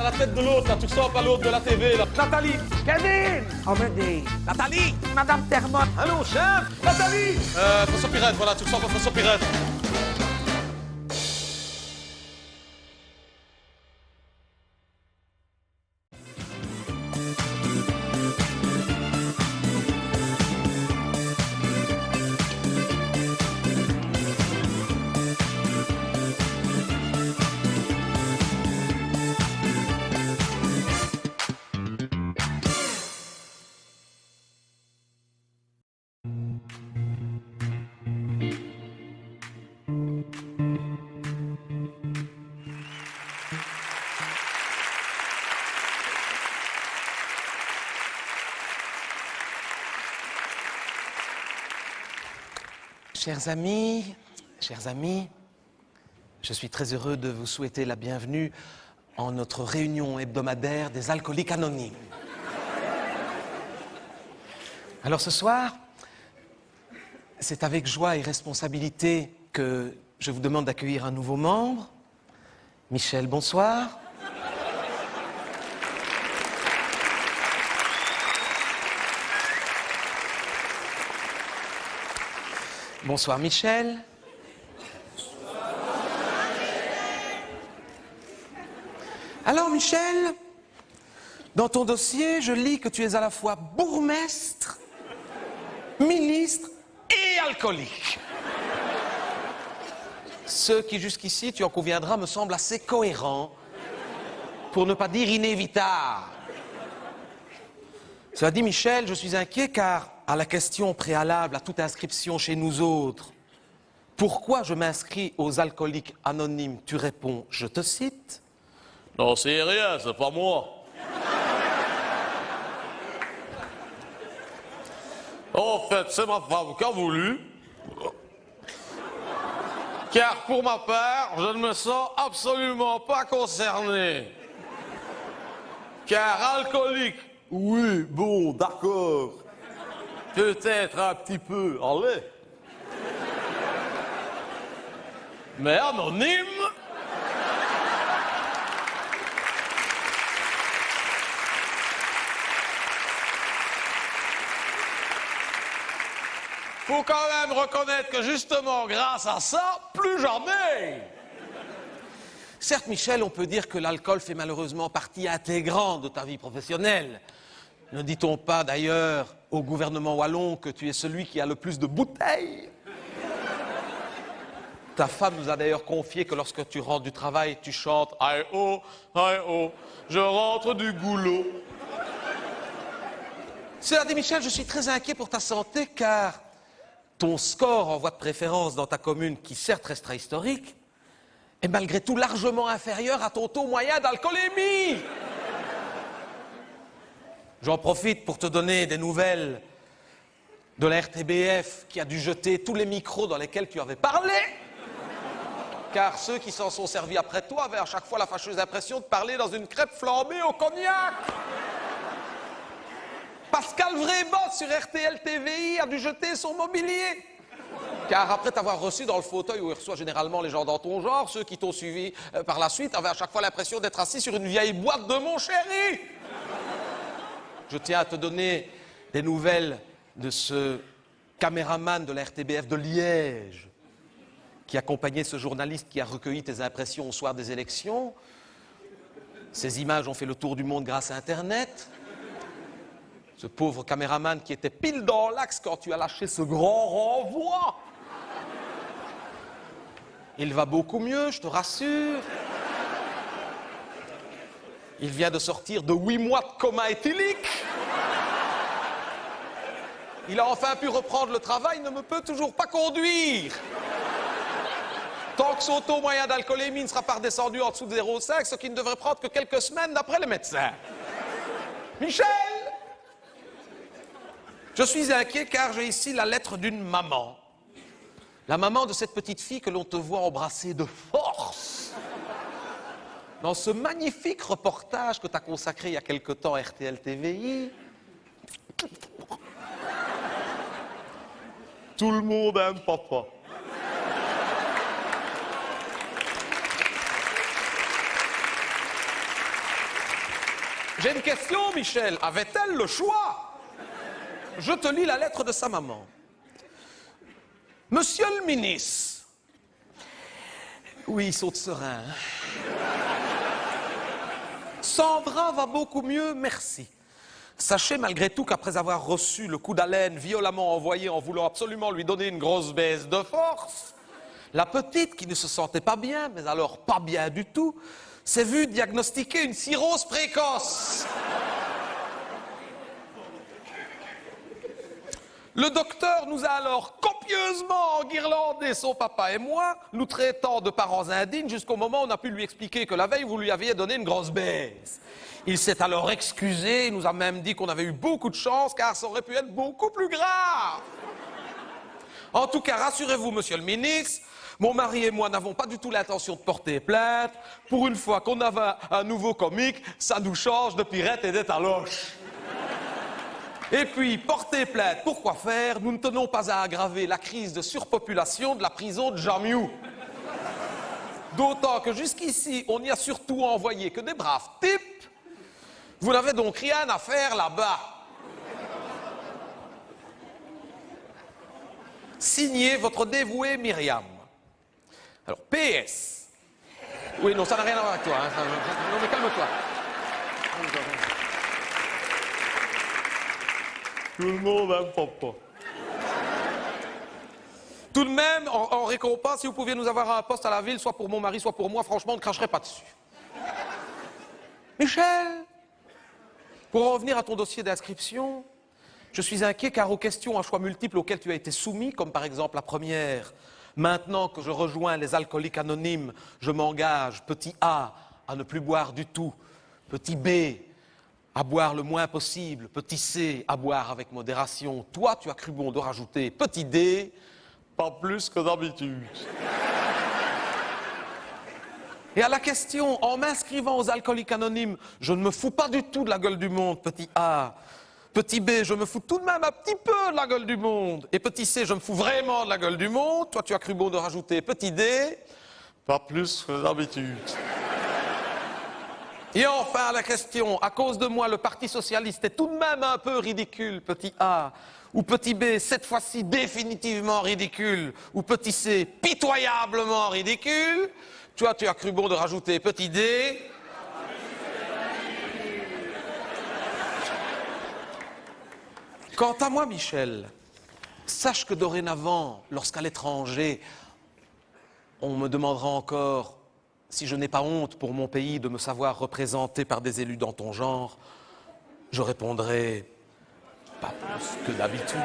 t'as la tête de l'autre, là, tu ressembles à l'autre de la TV, là. Nathalie. Kevin! Amédée! Nathalie. Madame Termotte! Allô, chef. Nathalie. François Pirette, voilà, tu ressembles à François Pirette. Chers amis, je suis très heureux de vous souhaiter la bienvenue en notre réunion hebdomadaire des alcooliques anonymes. Alors ce soir, c'est avec joie et responsabilité que je vous demande d'accueillir un nouveau membre. Michel, bonsoir. Bonsoir Michel. Alors Michel, dans ton dossier, je lis que tu es à la fois bourgmestre, ministre et alcoolique. Ce qui jusqu'ici, tu en conviendras, me semble assez cohérent, pour ne pas dire inévitable. Cela dit Michel, je suis inquiet car à la question préalable à toute inscription chez nous autres, pourquoi je m'inscris aux alcooliques anonymes, tu réponds, je te cite. Non, c'est rien, c'est pas moi. En fait, c'est ma femme qui a voulu. Car pour ma part, je ne me sens absolument pas concerné. Car alcoolique, oui, bon, d'accord. Peut-être un petit peu en lait. Mais anonyme. Faut quand même reconnaître que justement, grâce à ça, plus jamais. Certes Michel, on peut dire que l'alcool fait malheureusement partie intégrante de ta vie professionnelle. Ne dit-on pas d'ailleurs au gouvernement wallon que tu es celui qui a le plus de bouteilles? Ta femme nous a d'ailleurs confié que lorsque tu rentres du travail, tu chantes « Aïe oh, je rentre du goulot ». Cela dit Michel, je suis très inquiet pour ta santé car ton score en voie de préférence dans ta commune, qui certes restera historique, est malgré tout largement inférieur à ton taux moyen d'alcoolémie. J'en profite pour te donner des nouvelles de la RTBF qui a dû jeter tous les micros dans lesquels tu avais parlé. Car ceux qui s'en sont servis après toi avaient à chaque fois la fâcheuse impression de parler dans une crêpe flambée au cognac. Pascal Vrébot sur RTL TVI a dû jeter son mobilier. Car après t'avoir reçu dans le fauteuil où il reçoit généralement les gens dans ton genre, ceux qui t'ont suivi par la suite avaient à chaque fois l'impression d'être assis sur une vieille boîte de mon chéri. Je tiens à te donner des nouvelles de ce caméraman de la RTBF de Liège qui accompagnait ce journaliste qui a recueilli tes impressions au soir des élections. Ces images ont fait le tour du monde grâce à Internet. Ce pauvre caméraman qui était pile dans l'axe quand tu as lâché ce grand renvoi. Il va beaucoup mieux, je te rassure. Il vient de sortir de 8 mois de coma éthylique. Il a enfin pu reprendre le travail, ne me peut toujours pas conduire. Tant que son taux moyen d'alcoolémie ne sera pas redescendu en dessous de 0,5, ce qui ne devrait prendre que quelques semaines d'après les médecins. Michel! Je suis inquiet car j'ai ici la lettre d'une maman. La maman de cette petite fille que l'on te voit embrasser de force. Dans ce magnifique reportage que tu as consacré il y a quelque temps à RTL TVI. Tout le monde aime papa. J'ai une question, Michel. Avait-elle le choix? Je te lis la lettre de sa maman. Monsieur le ministre. Oui, il saute serein. Sandra va beaucoup mieux, merci. Sachez malgré tout qu'après avoir reçu le coup d'haleine violemment envoyé en voulant absolument lui donner une grosse baisse de force, la petite, qui ne se sentait pas bien, mais alors pas bien du tout, s'est vue diagnostiquer une cirrhose précoce. Le docteur nous a alors copieusement enguirlandé, son papa et moi, nous traitant de parents indignes jusqu'au moment où on a pu lui expliquer que la veille, vous lui aviez donné une grosse baisse. Il s'est alors excusé, il nous a même dit qu'on avait eu beaucoup de chance, car ça aurait pu être beaucoup plus grave. En tout cas, rassurez-vous, monsieur le ministre, mon mari et moi n'avons pas du tout l'intention de porter plainte. Pour une fois qu'on avait un nouveau comique, ça nous change de Pirette et d'Étaloche. Et puis, porter plainte, pourquoi faire? Nous ne tenons pas à aggraver la crise de surpopulation de la prison de Jamiou. D'autant que jusqu'ici, on n'y a surtout envoyé que des braves types. Vous n'avez donc rien à faire là-bas. Signez votre dévouée Myriam. Alors, PS. Oui, non, ça n'a rien à voir avec toi. Hein. Non, mais calme-toi. Tout le monde aime papa. Tout de même, en récompense, si vous pouviez nous avoir un poste à la ville, soit pour mon mari, soit pour moi, franchement, on ne cracherait pas dessus. Michel, pour en revenir à ton dossier d'inscription, je suis inquiet car aux questions à choix multiples auxquelles tu as été soumis, comme par exemple la première, maintenant que je rejoins les alcooliques anonymes, je m'engage, petit A, à ne plus boire du tout, petit B, à boire le moins possible, petit C, à boire avec modération. Toi, tu as cru bon de rajouter petit D, Pas plus que d'habitude. et à la question, en m'inscrivant aux alcooliques anonymes, je ne me fous pas du tout de la gueule du monde, petit A. Petit B, je me fous tout de même un petit peu de la gueule du monde. Et petit C, je me fous vraiment de la gueule du monde. Toi, tu as cru bon de rajouter petit D. Pas plus que d'habitude. Et enfin, à la question, à cause de moi, le Parti Socialiste est tout de même un peu ridicule, petit A. Ou petit B, cette fois-ci définitivement ridicule. Ou petit C, pitoyablement ridicule. Toi, tu as cru bon de rajouter petit D. Quant à moi, Michel, sache que dorénavant, lorsqu'à l'étranger, on me demandera encore si je n'ai pas honte pour mon pays de me savoir représenté par des élus dans ton genre, je répondrai pas plus que d'habitude.